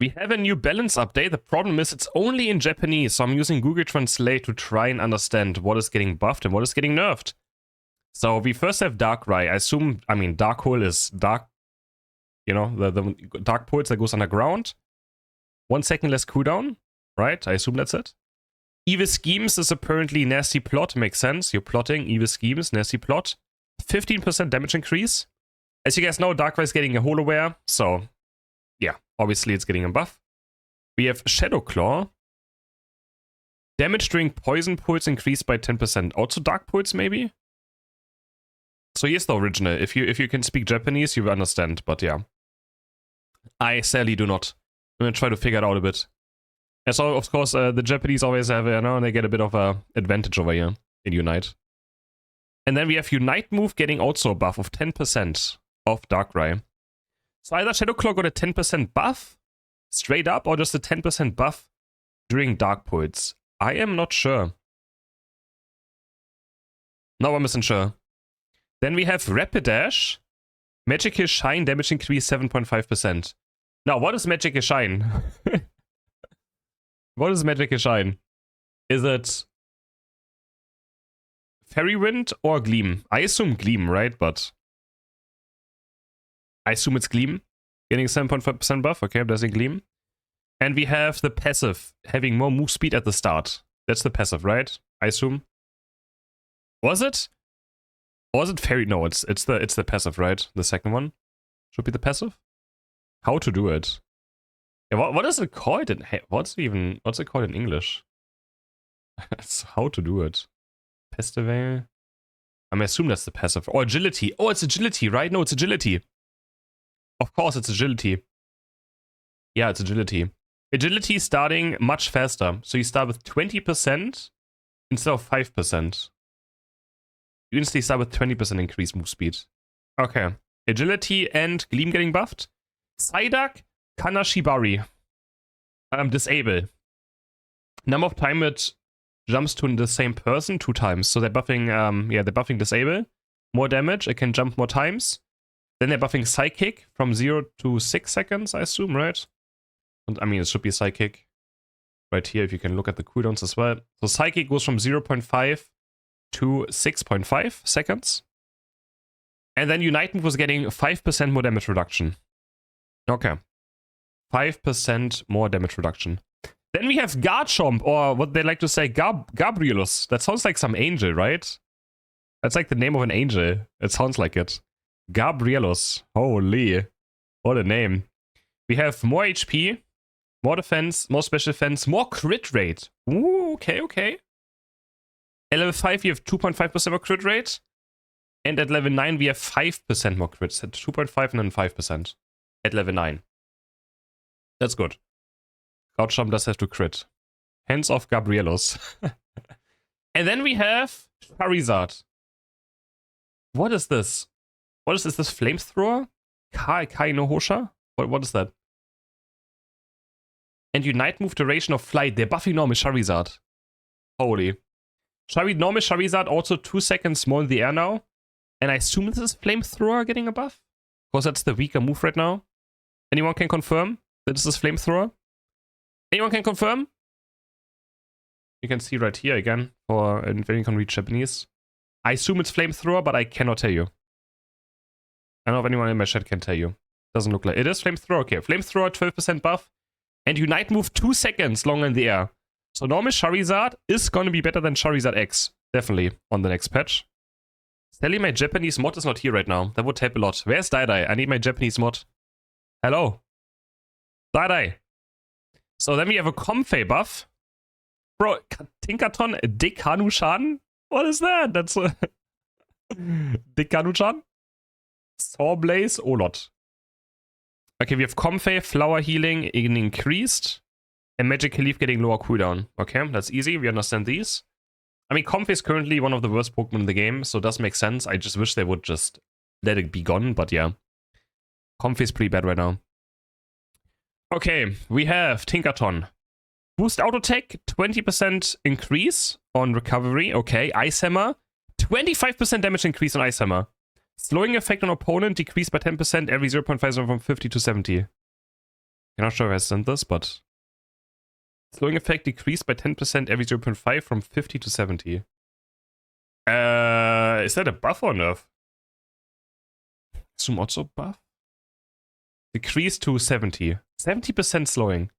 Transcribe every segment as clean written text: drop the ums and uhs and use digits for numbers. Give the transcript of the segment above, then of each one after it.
We have a new balance update. The problem is it's only in Japanese, so I'm using Google Translate to try and understand what is getting buffed and what is getting nerfed. So we first have Darkrai. I mean, Dark Hole is dark, you know, the dark pulse that goes underground. 1 second less cooldown, right? I assume that's it. Evil Schemes is apparently nasty plot. Makes sense. You're plotting Evil Schemes, nasty plot. 15% damage increase. As you guys know, Darkrai is getting a Holoware, so yeah, obviously it's getting a buff. We have Shadow Claw. Damage during Poison Pulse increased by 10%. Also Dark Pulse, maybe? So here's the original. If you can speak Japanese, you will understand, but yeah. I sadly do not. I'm gonna try to figure it out a bit. And so, of course, the Japanese always have, you know, they get a bit of a advantage over here in Unite. And then we have Unite move getting also a buff of 10% of Darkrai. So either Shadow Claw got a 10% buff, straight up, or just a 10% buff during Dark Pulse. I am not sure. No, I'm not sure. Then we have Rapidash. Magical Shine damage increase 7.5%. Now, what is Magical Shine? What is Magical Shine? Is it Fairy Wind or Gleam? I assume Gleam, right? But I assume it's Gleam. Getting 7.5% buff. Okay, there's a Gleam. And we have the passive, having more move speed at the start. That's the passive, right? I assume. Was it? Or was it Fairy? No, it's the passive, right? The second one should be the passive. How to do it? Yeah, what is it called in? What's it called in English? It's how to do it. Pestival. I assume that's the passive. Or agility. Oh, it's agility, right? No, it's agility. Of course, it's agility. Yeah, it's agility. Agility starting much faster. So you start with 20% instead of 5%. You instantly start with 20% increased move speed. Okay. Agility and Gleam getting buffed. Psyduck, Kanashibari. Disable. Number of time it jumps to the same person 2 times. So they're buffing, they're buffing Disable. More damage, it can jump more times. Then they're buffing Psychic from 0 to 6 seconds, I assume, right? And, I mean, it should be Psychic right here if you can look at the cooldowns as well. So Psychic goes from 0.5 to 6.5 seconds. And then Unite Move was getting 5% more damage reduction. Okay. 5% more damage reduction. Then we have Garchomp, or what they like to say, Gabrielus. That sounds like some angel, right? That's like the name of an angel. It sounds like it. Gabrielus. Holy. What a name. We have more HP, more defense, more special defense, more crit rate. Ooh, okay. At level 5, we have 2.5% more crit rate. And at level 9, we have 5% more crits. At 2.5 and then 5% at level 9. That's good. Garchomp does have to crit. Hands off Gabrielus. And then we have Charizard. What is this? What is this? This flamethrower? Kai no Hosha? What is that? And Unite move duration of flight. They're buffing normal Charizard. Holy. Normal Charizard also 2 seconds more in the air now. And I assume this is Flamethrower getting a buff? Because that's the weaker move right now. Anyone can confirm that this is Flamethrower? Anyone can confirm? You can see right here again, for when you can read Japanese. I assume it's Flamethrower, but I cannot tell you. I don't know if anyone in my chat can tell you. Doesn't look like it is Flamethrower. Okay, Flamethrower 12% buff. And Unite move 2 seconds longer in the air. So normal Charizard is going to be better than Charizard X. Definitely on the next patch. Sadly, my Japanese mod is not here right now. That would help a lot. Where's Dai? I need my Japanese mod. Hello? Dai. So then we have a Comfey buff. Bro, Tinkaton Dekanu-chan? What is that? That's a... Dekanu-chan? Sawblaze Olot. Okay, we have Comfey, Flower Healing increased. And Magical Leaf getting lower cooldown. Okay, that's easy. We understand these. I mean, Comfey is currently one of the worst Pokemon in the game, so it does make sense. I just wish they would just let it be gone, but yeah. Comfey is pretty bad right now. Okay, we have Tinkaton. Boost Auto Attack, 20% increase on recovery. Okay, Ice Hammer, 25% damage increase on Ice Hammer. Slowing effect on opponent decreased by 10% every 0.5 from 50 to 70. I'm not sure if I sent this, but slowing effect decreased by 10% every 0.5 from 50 to 70. Is that a buff or nerf? Zoom also buff? Decrease to 70. 70% slowing.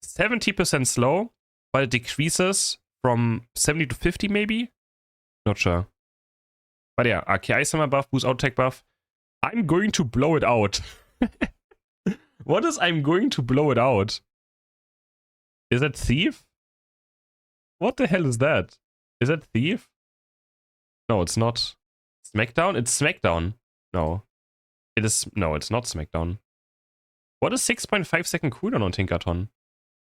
70% slow, but it decreases from 70 to 50 maybe? Not sure. But yeah, RKI summer buff, boost auto attack buff. I'm going to blow it out. What is I'm going to blow it out? Is that Thief? What the hell is that? Is that Thief? No, it's not. Smackdown? It's Smackdown. No. It is. No, it's not Smackdown. What is 6.5 second cooldown on Tinkerton?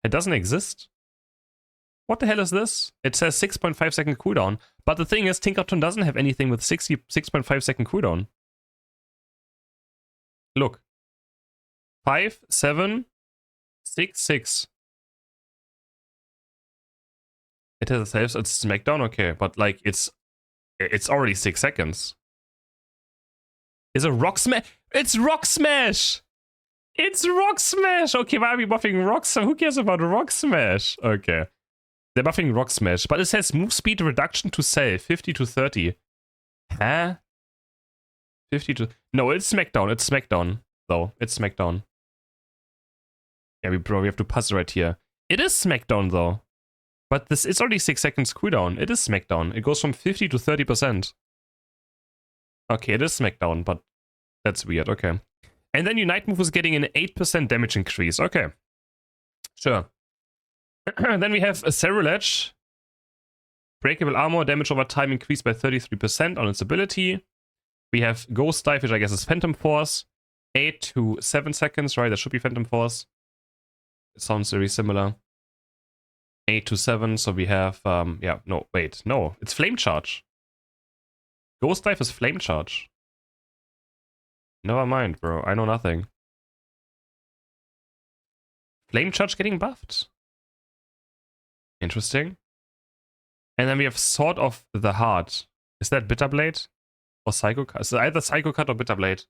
It doesn't exist. What the hell is this? It says 6.5 second cooldown. But the thing is, Tinkerton doesn't have anything with 6.5 second cooldown. Look. 5, 7, 6, 6. It has a it's Smackdown, okay, but like it's already 6 seconds. Is a Rock Smash? It's Rock Smash! It's Rock Smash! Okay, why are we buffing Rock Smash? Who cares about Rock Smash? Okay. They're buffing Rock Smash, but it says move speed reduction to cell, 50 to 30. Huh? 50 to... No, it's Smackdown. It's Smackdown, though. It's Smackdown. Yeah, we probably have to pause right here. It is Smackdown, though. But this is already 6 seconds cooldown. It is Smackdown. It goes from 50 to 30%. Okay, it is Smackdown, but that's weird. Okay. And then Unite move is getting an 8% damage increase. Okay. Sure. Then we have a Cerulege. Breakable armor, damage over time increased by 33% on its ability. We have Ghost Dive, which I guess is Phantom Force. 8 to 7 seconds, right? That should be Phantom Force. It sounds very similar. 8 to 7, so we have, yeah, no, wait, no, it's Flame Charge. Ghost Dive is Flame Charge. Never mind, bro, I know nothing. Flame Charge getting buffed. Interesting. And then we have Sword of the Heart. Is that Bitter Blade? Or Psycho Cut? Is it either Psycho Cut or Bitter Blade?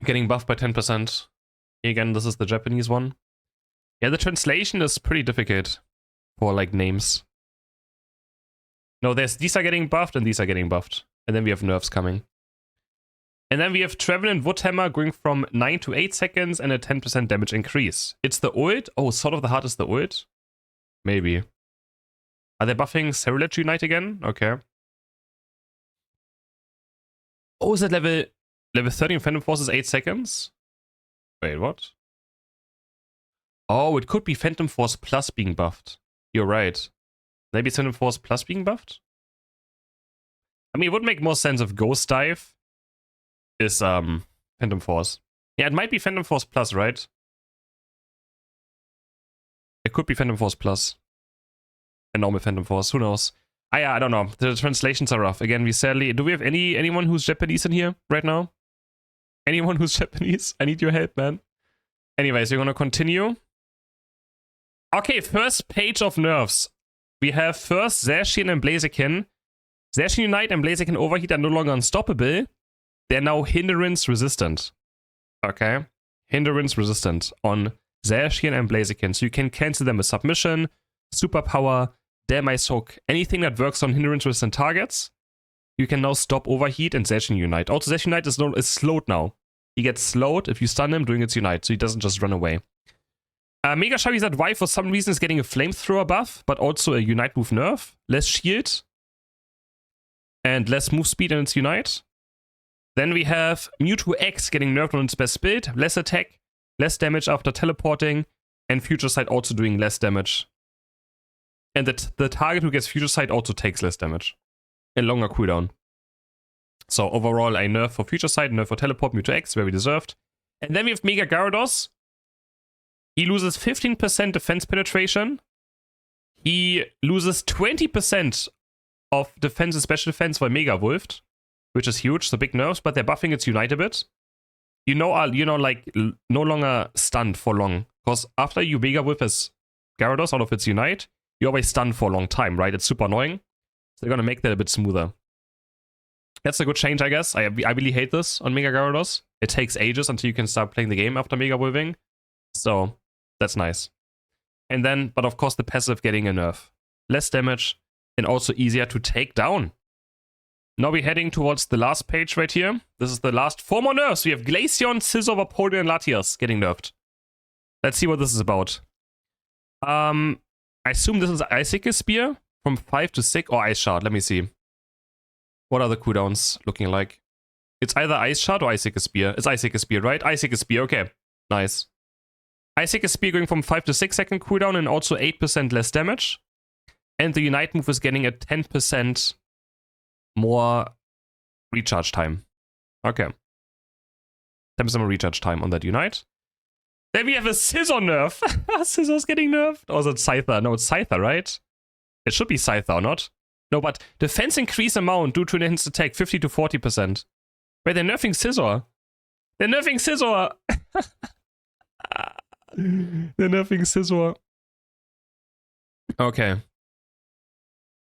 Getting buffed by 10%. Again, this is the Japanese one. Yeah, the translation is pretty difficult for like names. No, these are getting buffed and these are getting buffed. And then we have nerfs coming. And then we have Trevenant Woodhammer going from 9 to 8 seconds and a 10% damage increase. It's the ult? Oh, Sword of the Heart is the ult? Maybe. Are they buffing Cerulege Unite again? Okay. Oh, is that level 13 Phantom Force is 8 seconds? Wait, what? Oh, it could be Phantom Force Plus being buffed. You're right. Maybe Phantom Force Plus being buffed? I mean, it would make more sense if Ghost Dive is Phantom Force. Yeah, it might be Phantom Force Plus, right? It could be Phantom Force Plus. And normal Phantom Force, who knows? Yeah, I don't know. The translations are rough. Again, we sadly... Do we have anyone who's Japanese in here right now? Anyone who's Japanese? I need your help, man. Anyways, we're gonna continue. Okay, first page of nerfs. We have first Zacian and Blaziken. Zacian Unite and Blaziken Overheat are no longer unstoppable. They're now hindrance resistant. Okay? Hindrance resistant on Zacian and Blaziken. So you can cancel them with Submission, Superpower, Damn Ice Hook, anything that works on hindrance resistant targets. You can now stop Overheat and Zacian Unite. Also, Zacian Unite is slowed now. He gets slowed if you stun him during its Unite, so he doesn't just run away. Mega Charizard Y for some reason is getting a Flamethrower buff, but also a Unite move nerf. Less shield. And less move speed in its Unite. Then we have Mewtwo X getting nerfed on its best build. Less attack, less damage after teleporting, and Future Sight also doing less damage. And the target who gets Future Sight also takes less damage. And longer cooldown. So overall, a nerf for Future Sight, nerf for Teleport, Mewtwo X, very deserved. And then we have Mega Gyarados. He loses 15% defense penetration. He loses 20% of defense and special defense for Mega Wolfed, which is huge, so big nerfs, but they're buffing its Unite a bit. You know, like, no longer stunned for long. Because after you Mega Wolf as Gyarados out of its Unite, you always stun for a long time, right? It's super annoying. So they're gonna make that a bit smoother. That's a good change, I guess. I really hate this on Mega Gyarados. It takes ages until you can start playing the game after Mega Evolving. So, that's nice. And then, but of course, the passive getting a nerf. Less damage and also easier to take down. Now we're heading towards the last page right here. This is the last 4 more nerfs. We have Glaceon, Scizor, Vaporeon, and Latias getting nerfed. Let's see what this is about. I assume this is Icicle Spear from 5 to 6 or Ice Shard. Let me see. What are the cooldowns looking like? It's either Ice Shard or Icicle Spear. It's Icicle Spear, right? Icicle Spear, okay. Nice. Icicle Spear going from 5 to 6 second cooldown and also 8% less damage. And the Unite move is getting a 10% more recharge time. Okay. 10% more recharge time on that Unite. Then we have a Scizor nerf. Scizzor's getting nerfed. Or is it Scyther? No, it's Scyther, right? It should be Scyther or not? No, but defense increase amount due to an enhanced attack 50 to 40%. Wait, they're nerfing Scizor. They're nerfing Scizor. They're nerfing Scizor. Okay.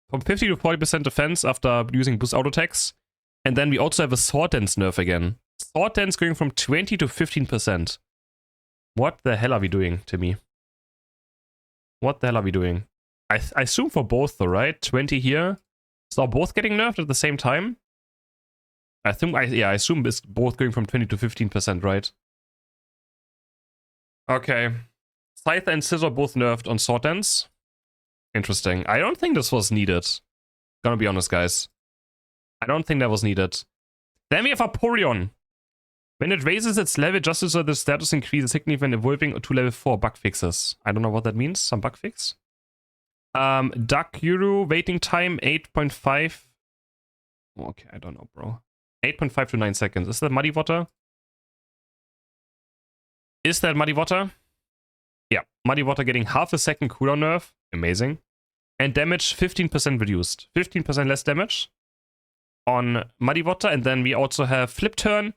From 50 to 40% defense after using boost auto attacks. And then we also have a Sword Dance nerf again. Sword Dance going from 20 to 15%. What the hell are we doing, Timmy? What the hell are we doing? I assume for both though, right? 20 here. So are both getting nerfed at the same time? I assume it's both going from 20 to 15%, right? Okay. Scyther and Scizor both nerfed on Sword Dance. Interesting. I don't think this was needed. Gonna be honest, guys. I don't think that was needed. Then we have Vaporeon. When it raises its level, just so the status increases significantly when evolving to level 4 bug fixes. I don't know what that means. Some bug fix. Duck Euro waiting time 8.5. Okay, I don't know, bro. 8.5 to 9 seconds. Is that Muddy Water? Is that Muddy Water? Yeah, Muddy Water getting half a second cooldown nerf. Amazing. And damage 15% reduced. 15% less damage on Muddy Water. And then we also have Flip Turn,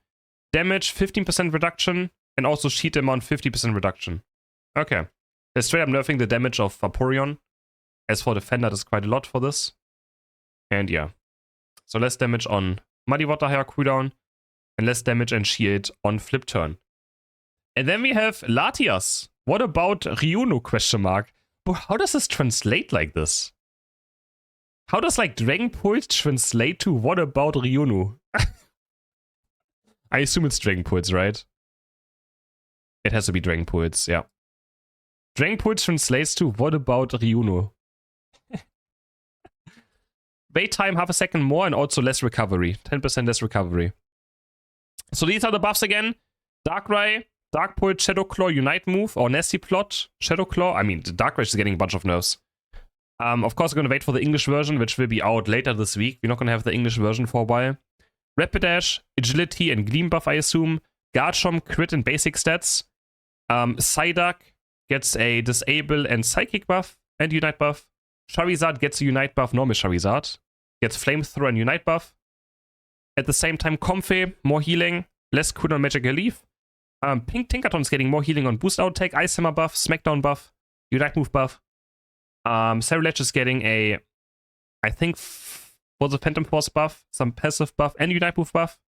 damage 15% reduction, and also sheet amount 50% reduction. Okay. They're straight up nerfing the damage of Vaporeon. As for Defender, that's quite a lot for this. And yeah. So less damage on Muddy Water higher cooldown, and less damage and shield on Flip Turn. And then we have Latias. What about Ryuno, question mark? But how does this translate like this? How does like Dragon Pulse translate to what about Ryuno? I assume it's Dragon Pulse, right? It has to be Dragon Pulse, yeah. Dragon Pulse translates to what about Ryuno? Wait time half a second more and also less recovery. 10% less recovery. So these are the buffs again. Darkrai, Dark Pulse, Shadow Claw, Unite move, or Nasty Plot, Shadow Claw. I mean, the Darkrai is getting a bunch of nerfs. Of course, we're going to wait for the English version, which will be out later this week. We're not going to have the English version for a while. Rapidash, Agility, and Gleam buff, I assume. Garchomp, Crit, and Basic stats. Psyduck gets a Disable and Psychic buff and Unite buff. Charizard gets a Unite buff, normal Charizard. Gets Flamethrower and Unite buff. At the same time, Comfey, more healing, less cooldown Magical Leaf. Pink Tinkaton's getting more healing on Boost Out Attack, Ice Hammer buff, Smackdown buff, Unite move buff. Cerulege is getting a, I think, for the Phantom Force buff, some passive buff, and Unite move buff.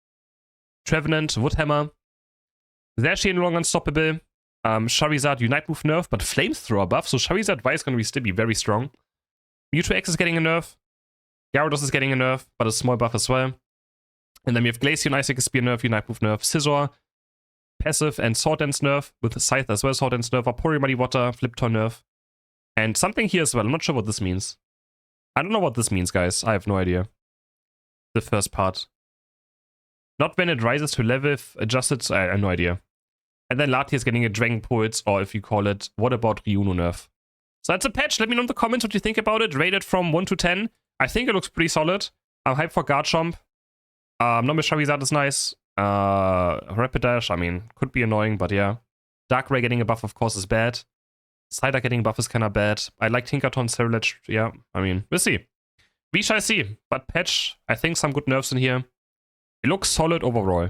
Trevenant, Woodhammer. Zacian no longer unstoppable. Charizard, Unite move nerf, but Flamethrower buff, so Charizard Y is going to still be very strong. Mewtwo X is getting a nerf. Gyarados is getting a nerf, but a small buff as well. And then we have Glaceon, Icicle Spear nerf, Unite move nerf, Scizor, passive and Sword Dance nerf, with Scythe as well, Sword Dance nerf, Vaporeon, Muddy Water, Flip Turn nerf. And something here as well, I'm not sure what this means. I don't know what this means, guys, I have no idea. The first part. Not when it rises to level adjusted, I have no idea. And then Latias getting a Dragon Pulse, or if you call it, what about Ryuno nerf? So that's a patch, let me know in the comments what you think about it, rated from 1 to 10. I think it looks pretty solid. I'm hyped for Garchomp. Normal Charizard is nice. Rapidash, I mean, could be annoying, but yeah. Darkrai getting a buff, of course, is bad. Psyduck getting a buff is kind of bad. I like Tinkaton, Cerulege, yeah. I mean, we'll see. We shall see. But patch, I think some good nerfs in here. It looks solid overall.